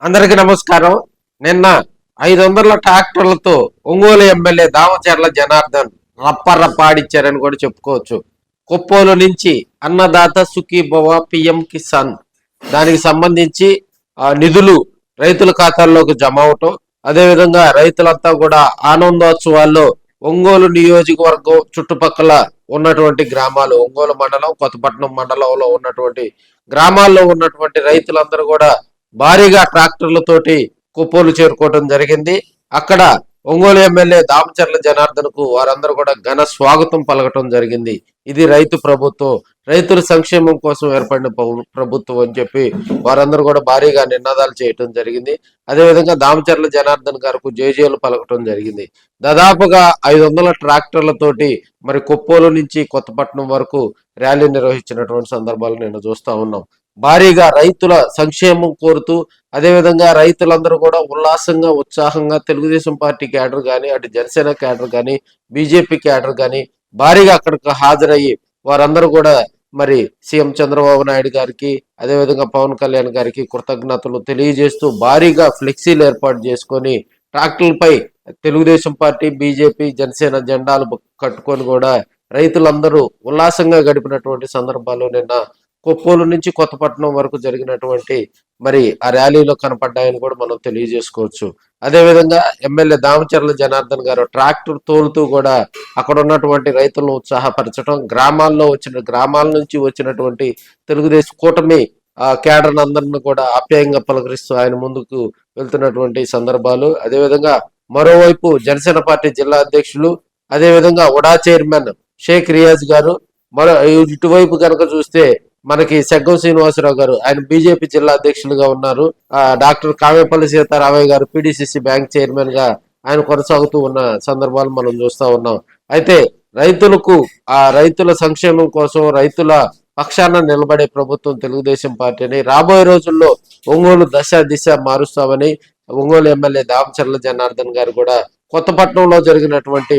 అందరికి నమస్కారం. నిన్న 500 ట్రాక్టర్లతో ఒంగోలు ఎమ్మెల్యే దామచర్ల జనార్దన్ రప్పరప్పాడిచ్చారని కూడా చెప్పుకోవచ్చు. కొప్పోలు నుంచి అన్నదాత సుఖీభవ పిఎం కిసాన్ దానికి సంబంధించి నిధులు రైతుల ఖాతాల్లోకి జమ అవటం, అదేవిధంగా రైతులంతా కూడా ఆనందోత్సవాల్లో ఒంగోలు నియోజకవర్గం చుట్టుపక్కల ఉన్నటువంటి గ్రామాలు, ఒంగోలు మండలం, కొత్తపట్నం మండలంలో ఉన్నటువంటి గ్రామాల్లో ఉన్నటువంటి రైతులందరూ కూడా భారీగా ట్రాక్టర్లతోటి కొప్పోలు చేరుకోవడం జరిగింది. అక్కడ ఒంగోలు ఎమ్మెల్యే దామచర్ల జనార్దన్ కు వారందరూ కూడా ఘన స్వాగతం పలకటం జరిగింది. ఇది రైతు ప్రభుత్వం, రైతుల సంక్షేమం కోసం ఏర్పడిన ప్రభుత్వం అని చెప్పి వారందరూ కూడా భారీగా నినాదాలు చేయటం జరిగింది. అదేవిధంగా దామచర్ల జనార్దన్ గారికి జేజేలు పలకటం జరిగింది. దాదాపుగా 500 ట్రాక్టర్లతోటి మరి కొప్పోలు నుంచి కొత్తపట్నం వరకు ర్యాలీ నిర్వహించినటువంటి సందర్భాలు నేను చూస్తా ఉన్నాం. భారీగా రైతుల సంక్షేమం కోరుతూ, అదేవిధంగా రైతులందరూ కూడా ఉల్లాసంగా ఉత్సాహంగా తెలుగుదేశం పార్టీ క్యాడర్ కానీ, అటు జనసేన క్యాడర్ కానీ, బీజేపీ క్యాడర్ కానీ భారీగా అక్కడికి హాజరయ్యి వారందరూ కూడా మరి సీఎం చంద్రబాబు నాయుడు గారికి, అదేవిధంగా పవన్ కళ్యాణ్ గారికి కృతజ్ఞతలు తెలియజేస్తూ భారీగా ఫ్లెక్సీలు ఏర్పాటు చేసుకొని ట్రాక్టర్లపై తెలుగుదేశం పార్టీ, బీజేపీ, జనసేన జెండాలు కట్టుకొని కూడా రైతులందరూ ఉల్లాసంగా గడిపినటువంటి సందర్భాలు నిన్న కొప్పోలు నుంచి కొత్తపట్నం వరకు జరిగినటువంటి మరి ఆ ర్యాలీలో కనపడ్డాయని కూడా మనం తెలియజేసుకోవచ్చు. అదేవిధంగా ఎమ్మెల్యే దామచర్ల జనార్దన్ గారు ట్రాక్టర్ తోలుతూ కూడా అక్కడ ఉన్నటువంటి రైతులను ఉత్సాహపరచడం, గ్రామాల నుంచి వచ్చినటువంటి తెలుగుదేశం కూటమి క్యాడర్ అందరిని కూడా ఆప్యాయంగా పలకరిస్తూ ఆయన ముందుకు వెళ్తున్నటువంటి సందర్భాలు. అదేవిధంగా మరోవైపు జనసేన పార్టీ జిల్లా అధ్యక్షులు, అదేవిధంగా ఉడా చైర్మన్ షేక్ రియాజ్ గారు, ఇటువైపు కనుక చూస్తే మనకి సెగ్గం శ్రీనివాసరావు గారు, ఆయన బీజేపీ జిల్లా అధ్యక్షులుగా ఉన్నారు. డాక్టర్ కామేపల్లి సీతారామయ్య గారు పిడిసిసి బ్యాంక్ చైర్మన్ గా ఆయన కొనసాగుతూ ఉన్న సందర్భాలు మనం చూస్తా ఉన్నాం. అయితే రైతులకు రైతుల సంక్షేమం కోసం రైతుల పక్షాన నిలబడే ప్రభుత్వం తెలుగుదేశం పార్టీని రాబోయే రోజుల్లో ఒంగోలు దశ దిశ మారుస్తామని ఒంగోలు ఎమ్మెల్యే దామచర్ల జనార్దన్ గారు కూడా కొత్తపట్నంలో జరిగినటువంటి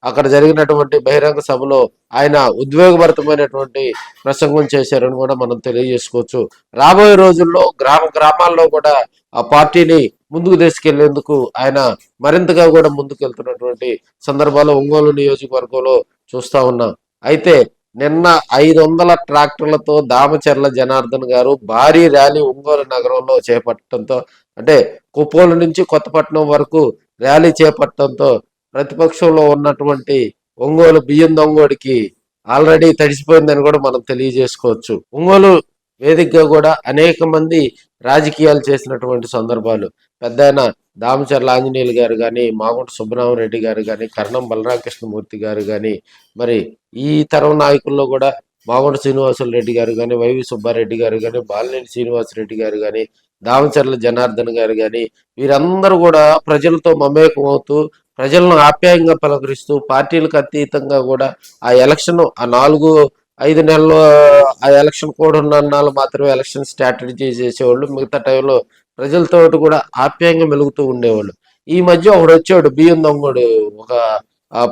అక్కడ జరిగినటువంటి బహిరంగ సభలో ఆయన ఉద్వేగభరితమైనటువంటి ప్రసంగం చేశారని కూడా మనం తెలియజేసుకోవచ్చు. రాబోయే రోజుల్లో గ్రామాల్లో కూడా ఆ పార్టీని ముందుకు తీసుకెళ్లేందుకు ఆయన మరింతగా కూడా ముందుకెళ్తున్నటువంటి సందర్భాలు ఒంగోలు నియోజకవర్గంలో చూస్తా ఉన్నాం. అయితే నిన్న 500 ట్రాక్టర్లతో దామచర్ల జనార్దన్ గారు భారీ ర్యాలీ ఒంగోలు నగరంలో చేపట్టడంతో, అంటే కొప్పోలు నుంచి కొత్తపట్నం వరకు ర్యాలీ చేపట్టడంతో ప్రతిపక్షంలో ఉన్నటువంటి ఒంగోలు బియ్యం దొంగోడికి ఆల్రెడీ తడిసిపోయిందని కూడా మనం తెలియజేసుకోవచ్చు. ఒంగోలు వేదికగా కూడా అనేక మంది రాజకీయాలు చేసినటువంటి సందర్భాలు, పెద్దాయన దామచర్ల ఆంజనేయులు గారు కానీ, మాగుంట సుబ్బరామరెడ్డి గారు కానీ, కర్ణం బలరామకృష్ణమూర్తి గారు కానీ, మరి ఈ తరం నాయకుల్లో కూడా మాగుంట శ్రీనివాసులు రెడ్డి గారు కానీ, వైవి సుబ్బారెడ్డి గారు కానీ, బాలినేని శ్రీనివాసరెడ్డి గారు కానీ, దామచర్ల జనార్దన్ గారు కానీ, వీరందరూ కూడా ప్రజలతో మమేకం అవుతూ ప్రజలను ఆప్యాయంగా పలకరిస్తూ పార్టీలకు అతీతంగా కూడా ఆ ఎలక్షన్, ఆ 4-5 నెలలు ఆ ఎలక్షన్ కూడా ఉన్నాళ్ళు మాత్రమే ఎలక్షన్ స్ట్రాటజీ చేసేవాళ్ళు, మిగతా టైంలో ప్రజలతో కూడా ఆప్యాయంగా మెలుగుతూ ఉండేవాళ్ళు. ఈ మధ్య ఒకడు వచ్చాడు బియ్యం దొంగడు, ఒక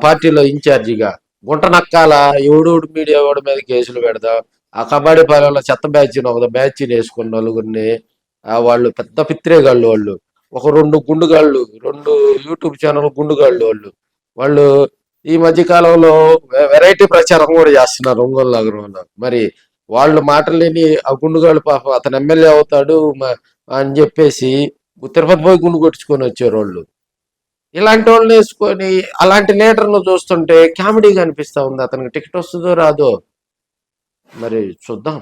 పార్టీలో ఇన్ఛార్జిగా, గుంట నక్కాల ఎవడోడు మీడియా వాడి మీద కేసులు పెడదాం, ఆ కబడ్డీ పాలెంలో చెత్త బ్యాచ్ని ఒక బ్యాచ్ని వేసుకున్న నలుగురిని, వాళ్ళు పెద్ద పిత్రేగాళ్ళు, వాళ్ళు ఒక 2 గుండుగాళ్ళు, 2 యూట్యూబ్ ఛానల్ గుండుగాళ్ళు, వాళ్ళు ఈ మధ్య కాలంలో వెరైటీ ప్రచారం కూడా చేస్తున్నారు ఒంగోలు నగరంలో. మరి వాళ్ళు మాటలేని ఆ గుండుగాళ్ళు పాపం అతను ఎమ్మెల్యే అవుతాడు అని చెప్పేసి తిరుపతి పోయి గుండు కొట్టించుకొని వచ్చారు వాళ్ళు. ఇలాంటి వాళ్ళని వేసుకొని అలాంటి లీడర్ను చూస్తుంటే కామెడీగా అనిపిస్తా ఉంది. అతనికి టికెట్ వస్తుందో రాదో మరి చూద్దాం.